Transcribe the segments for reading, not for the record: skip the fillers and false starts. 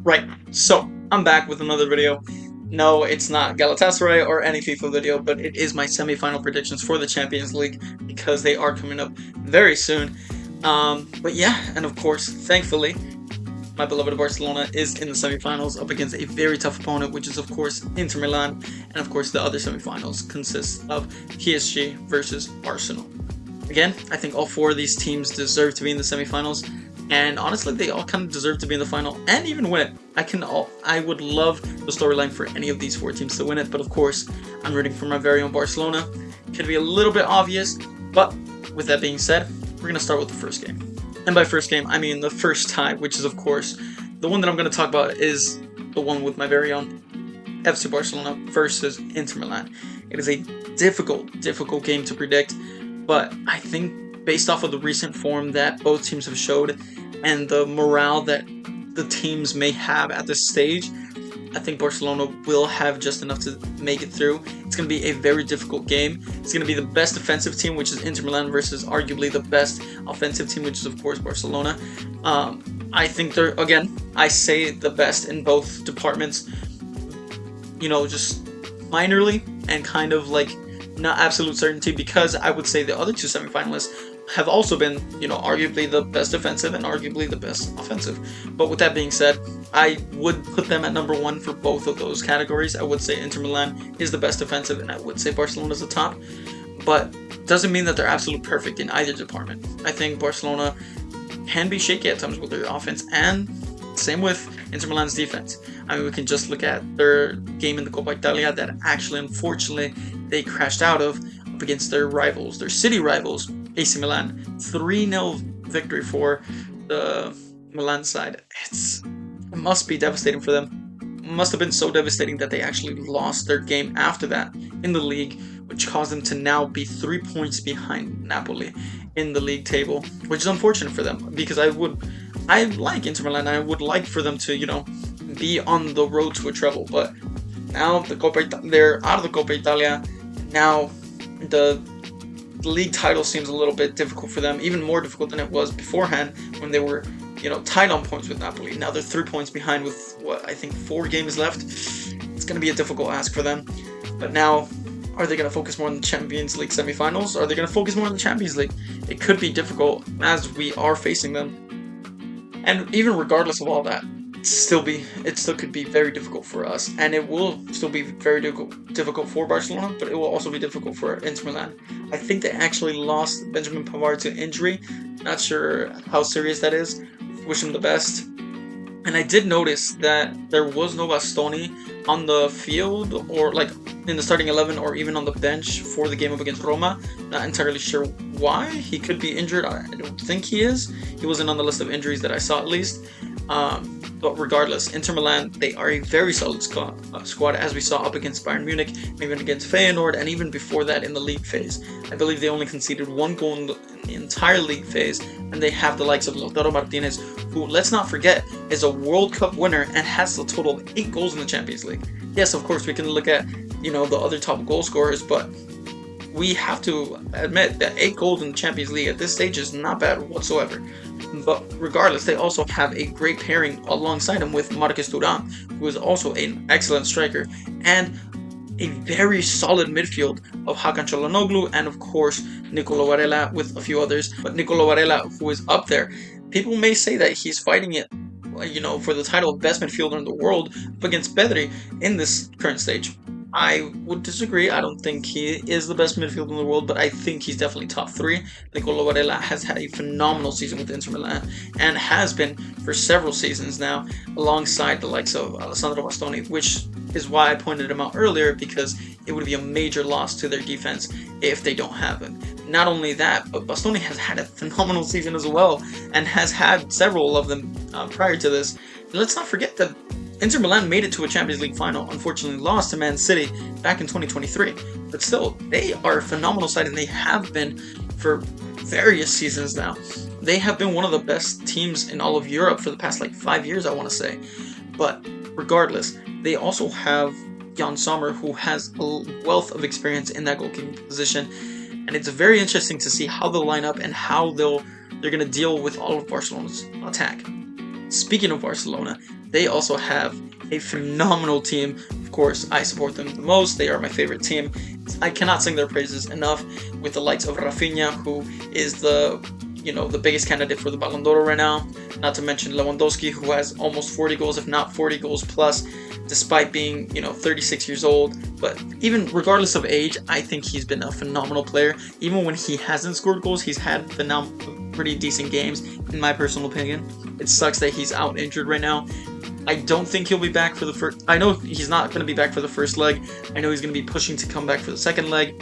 Right, so I'm back with another video. No, it's not Galatasaray or any FIFA video, but it is my semi-final predictions for the Champions League because they are coming up very soon. But yeah, and of course, thankfully, my beloved Barcelona is in the semi-finals up against a very tough opponent, which is of course Inter Milan, and of course the other semi-finals consist of PSG versus Arsenal. Again, I think all four of these teams deserve to be in the semi-finals. And honestly, they all kind of deserve to be in the final and even win it. I would love the storyline for any of these four teams to win it, but of course, I'm rooting for my very own Barcelona. Could be a little bit obvious, but with that being said, we're gonna start with the first game. And by first game, I mean the first tie, which is of course the one that I'm gonna talk about is the one with my very own FC Barcelona versus Inter Milan. It is a difficult game to predict, but I think based off of the recent form that both teams have showed and the morale that the teams may have at this stage, I think Barcelona will have just enough to make it through. It's going to be a very difficult game. It's going to be the best defensive team, which is Inter Milan, versus arguably the best offensive team, which is of course Barcelona. I think they're, again, I say the best in both departments, you know, just minorly and kind of like not absolute certainty, because I would say the other two semifinalists have also been, you know, arguably the best defensive and arguably the best offensive. But with that being said, I would put them at number one for both of those categories. I would say Inter Milan is the best defensive, and I would say Barcelona is the top. But doesn't mean that they're absolutely perfect in either department. I think Barcelona can be shaky at times with their offense, and same with Inter Milan's defense. I mean, we can just look at their game in the Coppa Italia that actually, unfortunately, they crashed out of up against their rivals, their city rivals, AC Milan. 3-0 victory for the Milan side. It must be devastating for them. It must have been so devastating that they actually lost their game after that in the league, which caused them to now be 3 points behind Napoli in the league table, which is unfortunate for them because I like Inter Milan. I would like for them to, you know, be on the road to a treble, but now they're out of the Coppa Italia. Now the league title seems a little bit difficult for them, even more difficult than it was beforehand when they were, you know, tied on points with Napoli. Now they're 3 points behind with what I think 4 games left. It's going to be a difficult ask for them. But now, are they going to focus more on the Champions League semifinals? Are they going to focus more on the Champions League? It could be difficult as we are facing them. And even regardless of all that, it still could be very difficult for us, and it will still be very difficult for Barcelona, but it will also be difficult for Inter Milan. I think they actually lost Benjamin Pavard to injury. Not sure how serious that is. Wish him the best. And I did notice that there was no Bastoni on the field, or like in the starting 11, or even on the bench for the game up against Roma. Not entirely sure why. He could be injured. I don't think he is. He wasn't on the list of injuries that I saw, at least. But regardless, Inter Milan, they are a very solid squad, as we saw up against Bayern Munich, even against Feyenoord, and even before that in the league phase. I believe they only conceded 1 goal in the entire league phase, and they have the likes of Lautaro Martinez, who, let's not forget, is a World Cup winner and has a total of 8 goals in the Champions League. Yes, of course, we can look at, you know, the other top goal scorers, but we have to admit that 8 goals in the Champions League at this stage is not bad whatsoever. But regardless, they also have a great pairing alongside him with Marcus Thuram, who is also an excellent striker, and a very solid midfield of Hakan Çalhanoğlu and of course Nicolo Varela with a few others. But Nicolo Varela, who is up there, people may say that he's fighting it, you know, for the title of best midfielder in the world up against Pedri in this current stage. I would disagree. I don't think he is the best midfielder in the world, but I think he's definitely top 3. Nicolo Varela has had a phenomenal season with Inter Milan and has been for several seasons now, alongside the likes of Alessandro Bastoni, which is why I pointed him out earlier, because it would be a major loss to their defense if they don't have him. Not only that, but Bastoni has had a phenomenal season as well, and has had several of them prior to this. And let's not forget that Inter Milan made it to a Champions League final, unfortunately lost to Man City back in 2023. But still, they are a phenomenal side, and they have been for various seasons now. They have been one of the best teams in all of Europe for the past like 5 years, I want to say. But regardless, they also have Jan Sommer, who has a wealth of experience in that goalkeeping position. And it's very interesting to see how they'll line up and how they're going to deal with all of Barcelona's attack. Speaking of Barcelona, they also have a phenomenal team. Of course, I support them the most. They are my favorite team. I cannot sing their praises enough, with the likes of Rafinha, who is the biggest candidate for the Ballon d'Or right now. Not to mention Lewandowski, who has almost 40 goals, if not 40 goals plus, despite being 36 years old. But even regardless of age, I think he's been a phenomenal player. Even when he hasn't scored goals, he's had pretty decent games, in my personal opinion. It sucks that he's out injured right now. I don't think he'll be back for the first. I know he's not going to be back for the first leg. I know he's going to be pushing to come back for the second leg,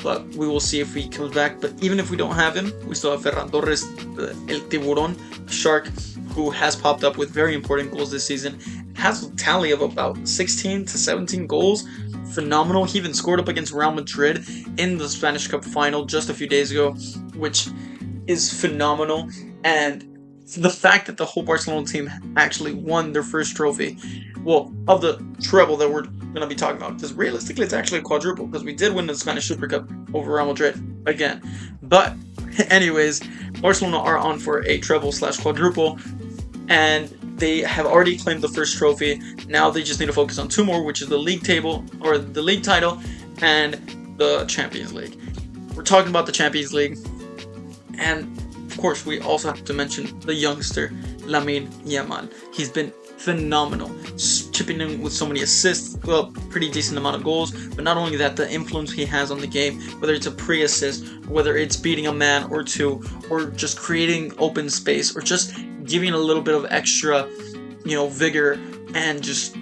but we will see if he comes back. But even if we don't have him, we still have Ferran Torres, El Tiburón, Shark, who has popped up with very important goals this season. Has a tally of about 16 to 17 goals. Phenomenal. He even scored up against Real Madrid in the Spanish Cup final just a few days ago, which is phenomenal. And the fact that the whole Barcelona team actually won their first trophy, well, of the treble that we're going to be talking about, because realistically it's actually a quadruple, because we did win the Spanish Super Cup over Real Madrid again. But anyways, Barcelona are on for a treble/quadruple, and they have already claimed the first trophy. Now they just need to focus on two more, which is the league table, or the league title, and the Champions League. We're talking about the Champions League, and of course, we also have to mention the youngster, Lamine Yamal. He's been phenomenal, chipping in with so many assists, well, pretty decent amount of goals, but not only that, the influence he has on the game, whether it's a pre-assist, whether it's beating a man or two, or just creating open space, or just giving a little bit of extra, vigor and just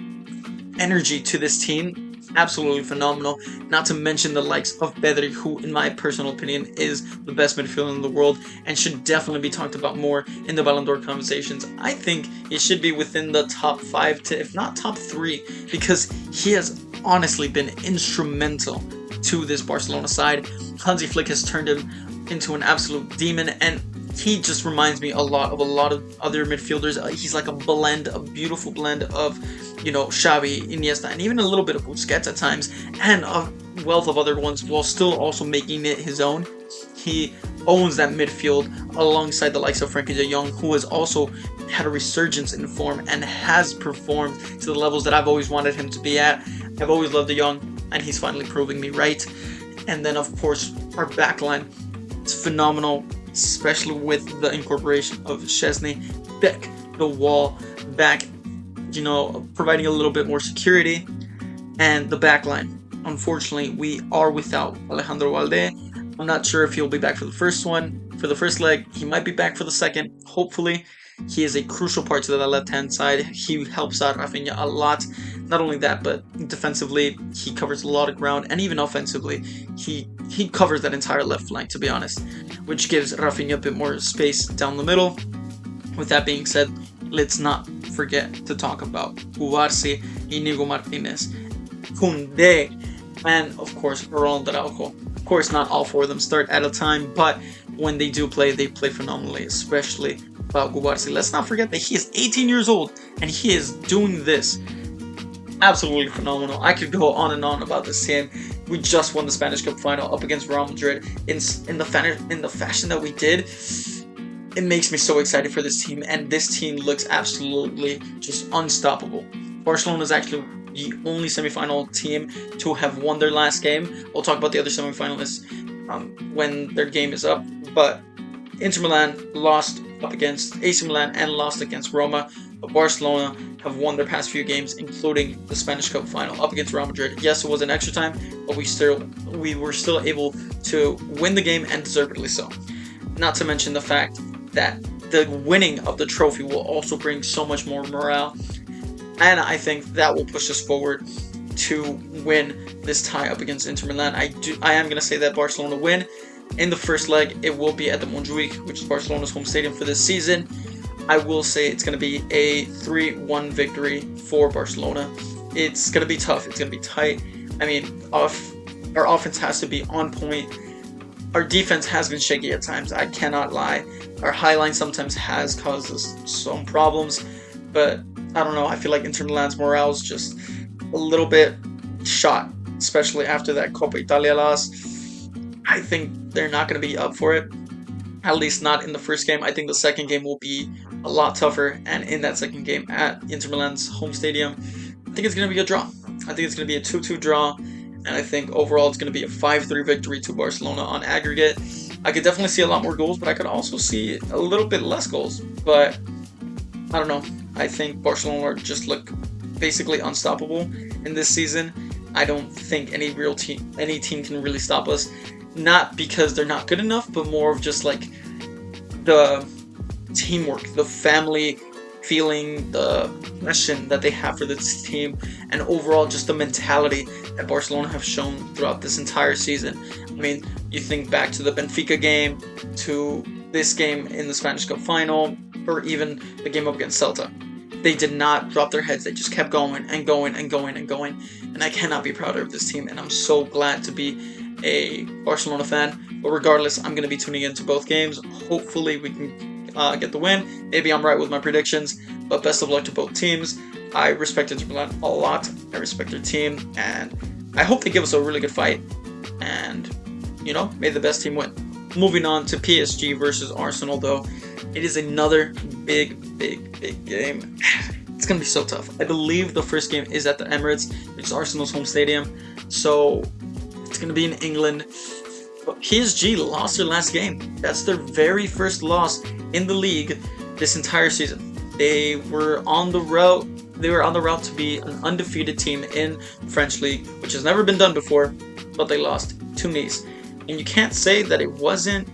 energy to this team. Absolutely phenomenal. Not to mention the likes of Pedri, who in my personal opinion is the best midfielder in the world and should definitely be talked about more in the Ballon d'Or conversations. I think he should be within the top 5 to, if not top 3, because he has honestly been instrumental to this Barcelona side. Hansi Flick has turned him into an absolute demon, and he just reminds me a lot of other midfielders. He's like a beautiful blend of, Xavi, Iniesta, and even a little bit of Busquets at times, and a wealth of other ones, while still also making it his own. He owns that midfield alongside the likes of Frenkie de Jong, who has also had a resurgence in form and has performed to the levels that I've always wanted him to be at. I've always loved de Jong, and he's finally proving me right. And then, of course, our backline is phenomenal, especially with the incorporation of Szczesny, Beck, the wall, back, providing a little bit more security. And the backline, unfortunately, we are without Alejandro Valde. I'm not sure if he'll be back for the first leg. He might be back for the second, hopefully. He is a crucial part to the left-hand side. He helps out Rafinha a lot. Not only that, but defensively, he covers a lot of ground, and even offensively, he covers that entire left flank, to be honest, which gives Rafinha a bit more space down the middle. With that being said, let's not forget to talk about Cubarsí, Íñigo Martínez, Koundé, and of course Ronald Araujo. Of course, not all 4 of them start at a time, but when they do play, they play phenomenally, especially about Cubarsí. Let's not forget that he is 18 years old, and he is doing this absolutely phenomenal. I could go on and on about this team. We just won the Spanish Cup final up against Real Madrid in the fashion that we did. It makes me so excited for this team, and this team looks absolutely just unstoppable. Barcelona is actually the only semifinal team to have won their last game. We'll talk about the other semifinalists when their game is up, but Inter Milan lost up against AC Milan and lost against Roma. But Barcelona have won their past few games, including the Spanish Cup final up against Real Madrid. Yes, it was an extra time, but we were still able to win the game, and deservedly so. Not to mention the fact that the winning of the trophy will also bring so much more morale, and I think that will push us forward to win this tie up against Inter Milan. I am going to say that Barcelona win. In the first leg, it will be at the Montjuic, which is Barcelona's home stadium for this season. I will say it's going to be a 3-1 victory for Barcelona. It's going to be tough. It's going to be tight. I mean, our offense has to be on point. Our defense has been shaky at times, I cannot lie. Our high line sometimes has caused us some problems, but I don't know, I feel like Inter Milan's morale is just a little bit shot, especially after that Coppa Italia loss. I think they're not going to be up for it, at least not in the first game. I think the second game will be a lot tougher. And in that second game at Inter Milan's home stadium, I think it's going to be a draw. I think it's going to be a 2-2 draw. And I think overall it's going to be a 5-3 victory to Barcelona on aggregate. I could definitely see a lot more goals, but I could also see a little bit less goals. But I don't know. I think Barcelona just look basically unstoppable in this season. I don't think any team can really stop us. Not because they're not good enough, but more of just like the teamwork, the family feeling, the passion that they have for this team, and overall just the mentality that Barcelona have shown throughout this entire season. I mean, you think back to the Benfica game, to this game in the Spanish Cup final, or even the game up against Celta. They did not drop their heads. They just kept going and going and going and going. And I cannot be prouder of this team. And I'm so glad to be a Barcelona fan. But regardless, I'm going to be tuning into both games. Hopefully we can get the win. Maybe I'm right with my predictions. But best of luck to both teams. I respect Inter Milan a lot. I respect their team. And I hope they give us a really good fight. And, you know, may the best team win. Moving on to PSG versus Arsenal, though. It is another big game. It's going to be so tough. I believe the first game is at the Emirates. It's Arsenal's home stadium. So it's going to be in England. But PSG lost their last game. That's their very first loss in the league this entire season. They were on the route to be an undefeated team in the French league, which has never been done before, but they lost to Nice. And you can't say that it wasn't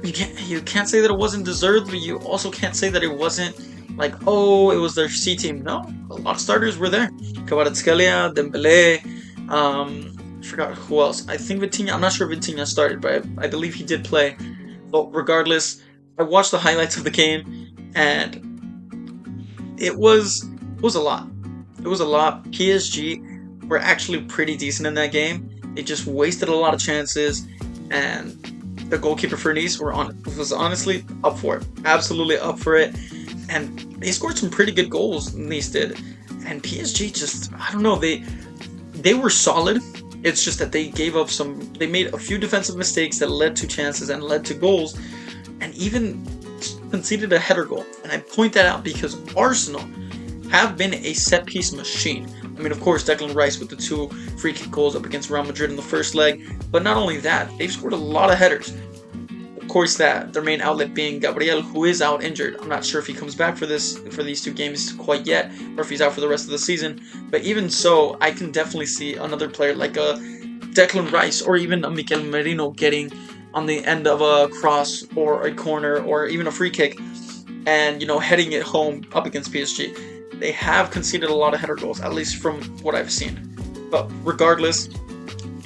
you can't say that it wasn't deserved, but you also can't say that it wasn't like, oh, it was their C team. No, a lot of starters were there. Kvaratskhelia, Dembele, I forgot who else. I think Vitinha. I'm not sure if Vitinha started, but I believe he did play. But regardless, I watched the highlights of the game, and it was a lot. It was a lot. PSG were actually pretty decent in that game. They just wasted a lot of chances, and the goalkeeper for Nice was honestly up for it. Absolutely up for it. And they scored some pretty good goals, Nice did. And PSG just, I don't know, they were solid. It's just that they they made a few defensive mistakes that led to chances and led to goals, and even conceded a header goal. And I point that out because Arsenal have been a set-piece machine. I mean, of course, Declan Rice with the 2 free kick goals up against Real Madrid in the first leg. But not only that, they've scored a lot of headers. Of course, their main outlet being Gabriel, who is out injured. I'm not sure if he comes back for these 2 games quite yet, or if he's out for the rest of the season. But even so, I can definitely see another player like a Declan Rice or even a Mikel Merino getting on the end of a cross or a corner or even a free kick and, you know, heading it home up against PSG. They have conceded a lot of header goals, at least from what I've seen. But regardless,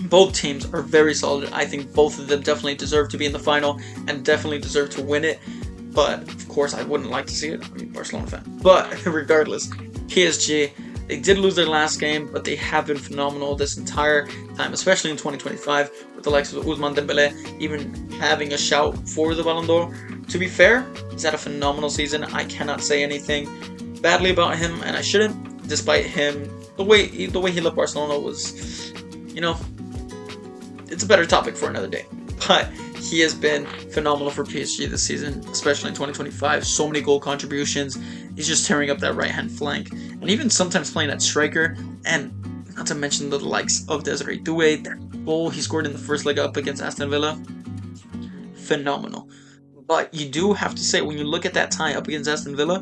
both teams are very solid. I think both of them definitely deserve to be in the final and definitely deserve to win it. But, of course, I wouldn't like to see it. I'm a Barcelona fan. But, regardless, PSG, they did lose their last game, but they have been phenomenal this entire time, especially in 2025, with the likes of Ousmane Dembele even having a shout for the Ballon d'Or. To be fair, he's had a phenomenal season. I cannot say anything badly about him, and I shouldn't, despite him. The way he left Barcelona was, you know, it's a better topic for another day. But he has been phenomenal for PSG this season, especially in 2025. So many goal contributions. He's just tearing up that right-hand flank, and even sometimes playing at striker. And not to mention the likes of Desiree Doué, that goal he scored in the first leg up against Aston Villa, phenomenal. But you do have to say, when you look at that tie up against Aston Villa,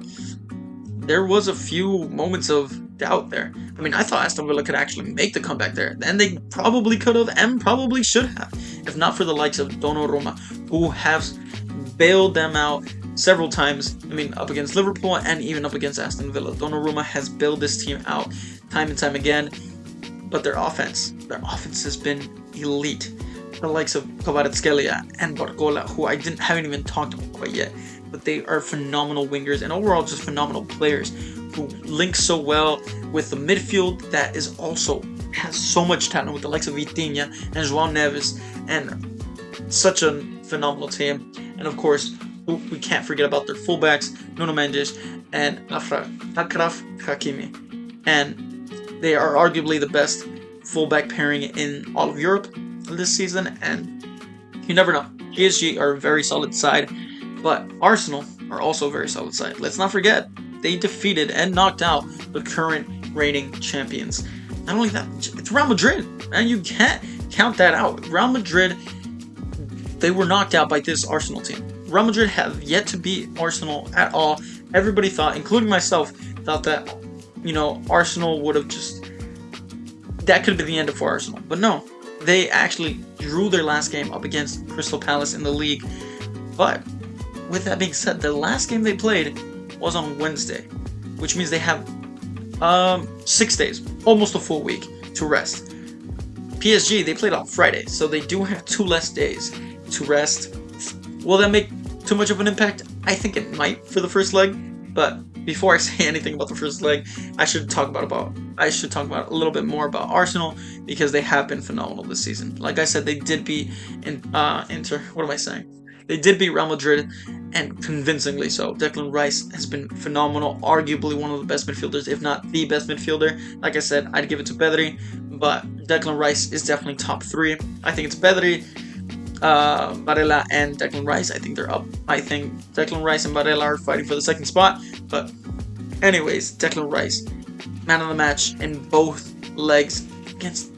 there was a few moments of doubt there. I mean, I thought Aston Villa could actually make the comeback there. And they probably could have and probably should have, if not for the likes of Donnarumma, who have bailed them out several times. I mean, up against Liverpool and even up against Aston Villa. Donnarumma has bailed this team out time and time again. But their offense has been elite. The likes of Kvaratskhelia and Barcola, who I haven't even talked about quite yet. But they are phenomenal wingers and overall just phenomenal players who link so well with the midfield that is also has so much talent with the likes of Vitinha and João Neves, and such a phenomenal team. And of course, we can't forget about their fullbacks, Nuno Mendes and Achraf Hakimi. And they are arguably the best fullback pairing in all of Europe this season, and you never know. PSG are a very solid side. But Arsenal, are also a very solid side. Let's not forget, they defeated and knocked out the current reigning champions. Not only that, it's Real Madrid, and you can't count that out. Real Madrid, they were knocked out by this Arsenal team. Real Madrid have yet to beat Arsenal at all. Everybody thought, including myself, thought that, Arsenal would have that could have been the end for Arsenal. But no, they actually drew their last game up against Crystal Palace in the league. But with that being said, the last game they played was on Wednesday, which means they have 6 days, almost a full week to rest. PSG, they played on Friday, so they do have 2 less days to rest. Will that make too much of an impact? I think it might for the first leg, but before I say anything about the first leg, I should talk about a little bit more about Arsenal, because they have been phenomenal this season. Like I said, they did beat They did beat Real Madrid, and convincingly so. Declan Rice has been phenomenal, arguably one of the best midfielders, if not the best midfielder. Like I said, I'd give it to Pedri, but Declan Rice is definitely top 3. I think it's Pedri, Barella, and Declan Rice. I think they're up. I think Declan Rice and Barella are fighting for the second spot. But anyways, Declan Rice, man of the match in both legs against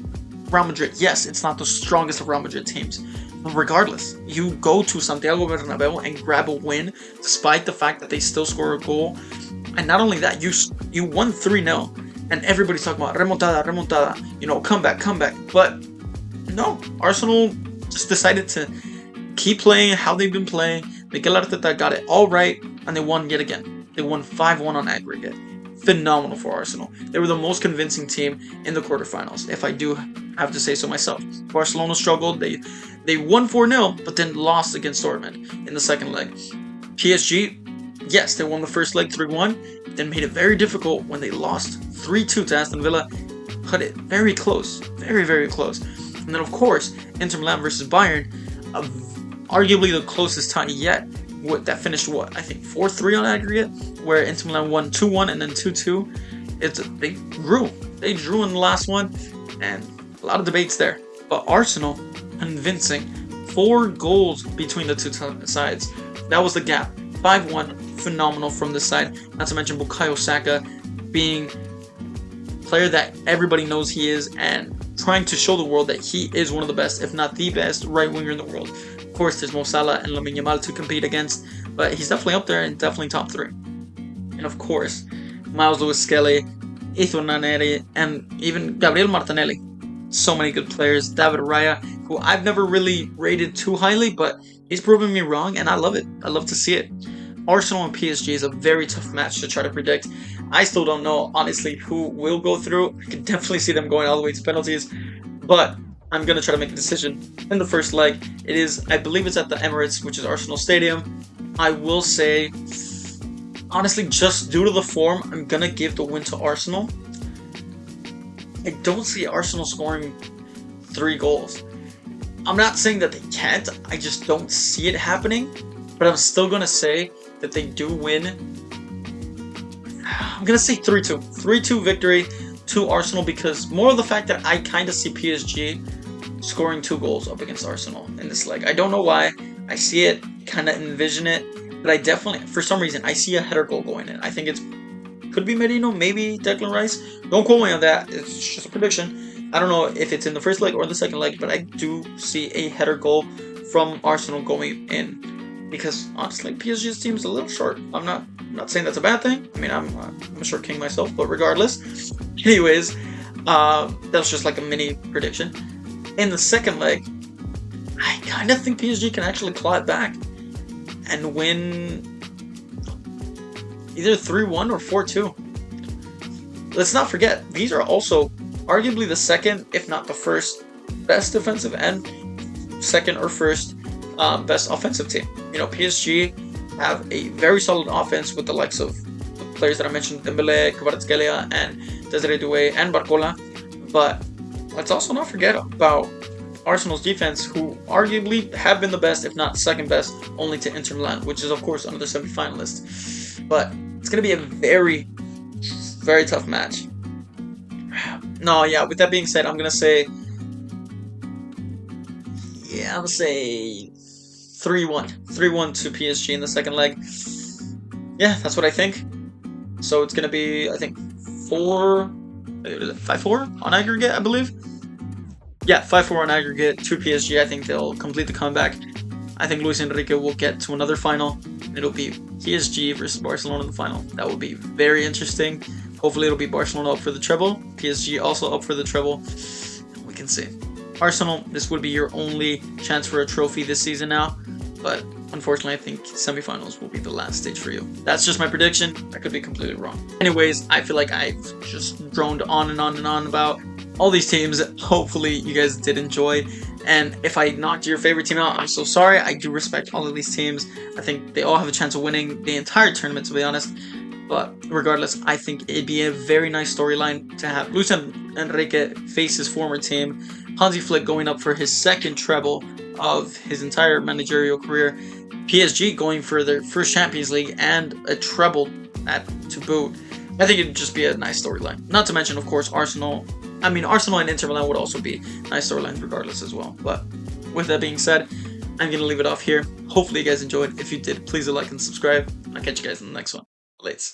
Real Madrid. Yes, it's not the strongest of Real Madrid teams. But regardless, you go to Santiago Bernabeu and grab a win, despite the fact that they still score a goal. And not only that, you won 3-0, and everybody's talking about remontada, comeback. But no, Arsenal just decided to keep playing how they've been playing. Mikel Arteta got it all right, and they won yet again. They won 5-1 on aggregate. Phenomenal for Arsenal. They were the most convincing team in the quarterfinals, if I do have to say so myself. Barcelona struggled. They won 4-0, but then lost against Dortmund in the second leg. PSG, yes, they won the first leg 3-1, then made it very difficult when they lost 3-2 to Aston Villa. Cut it very close, very, very close. And then, of course, Inter Milan versus Bayern, arguably the closest tie yet. That finished, I think 4-3 on aggregate, where Inter Milan won 2-1 and then 2-2. They drew in the last one, and a lot of debates there. But Arsenal, convincing, 4 goals between the two sides. That was the gap. 5-1, phenomenal from this side. Not to mention Bukayo Saka being a player that everybody knows he is, and trying to show the world that he is one of the best, if not the best, right winger in the world. Of course, there's Mo Salah and Lamine Yamal to compete against, but he's definitely up there and definitely top 3. And of course, Miles Lewis-Skelly, Ethan Nwaneri, and even Gabriel Martinelli. So many good players. David Raya, who I've never really rated too highly, but he's proven me wrong, and I love it. I love to see it. Arsenal and PSG is a very tough match to try to predict. I still don't know, honestly, who will go through. I can definitely see them going all the way to penalties, but I'm going to try to make a decision in the first leg. I believe it's at the Emirates, which is Arsenal Stadium. I will say, honestly, just due to the form, I'm going to give the win to Arsenal. I don't see Arsenal scoring 3 goals. I'm not saying that they can't, I just don't see it happening. But I'm still going to say that they do win. I'm going to say 3-2. 3-2 victory to Arsenal, because more of the fact that I kind of see PSG scoring 2 goals up against Arsenal in this leg. I don't know why. I see it, kind of envision it. But I definitely, for some reason, I see a header goal going in. I think could be Merino, maybe Declan Rice. Don't quote me on that. It's just a prediction. I don't know if it's in the first leg or the second leg, but I do see a header goal from Arsenal going in. Because honestly, PSG's team is a little short. I'm not saying that's a bad thing. I mean, I'm a short king myself, but regardless. Anyways, that was just like a mini prediction. In the second leg, I kind of think PSG can actually claw it back and win either 3-1 or 4-2. Let's not forget, these are also arguably the second, if not the first, best defensive and second or first best offensive team. PSG have a very solid offense with the likes of the players that I mentioned, Dembele, Kvaratskhelia, and Desiree Doué, and Barcola. But let's also not forget about Arsenal's defense, who arguably have been the best, if not second best, only to Inter Milan, which is, of course, another semi-finalist. But it's going to be a very, very tough match. No, yeah, with that being said, I'm going to say 3-1. 3-1 to PSG in the second leg. yeah, that's what I think. So it's gonna be, I think, 5-4 on aggregate, I believe. Yeah, 5-4 on aggregate to PSG. I think they'll complete the comeback. I think Luis Enrique will get to another final. It'll be PSG versus Barcelona in the final. That will be very interesting. Hopefully it'll be Barcelona up for the treble, PSG also up for the treble. We can see. Arsenal, this would be your only chance for a trophy this season now, but unfortunately I think semifinals will be the last stage for you. That's just my prediction. I could be completely wrong. Anyways, I feel like I've just droned on and on and on about all these teams. Hopefully you guys did enjoy. And if I knocked your favorite team out, I'm so sorry. I do respect all of these teams. I think they all have a chance of winning the entire tournament, to be honest. But regardless, I think it'd be a very nice storyline to have Luis Enrique face his former team, Hansi Flick going up for his second treble of his entire managerial career, PSG going for their first Champions League and a treble to boot. I think it'd just be a nice storyline. Not to mention, of course, Arsenal. I mean, Arsenal and Inter Milan would also be nice storylines regardless as well. But with that being said, I'm going to leave it off here. Hopefully you guys enjoyed. If you did, please do like and subscribe. I'll catch you guys in the next one. Lates.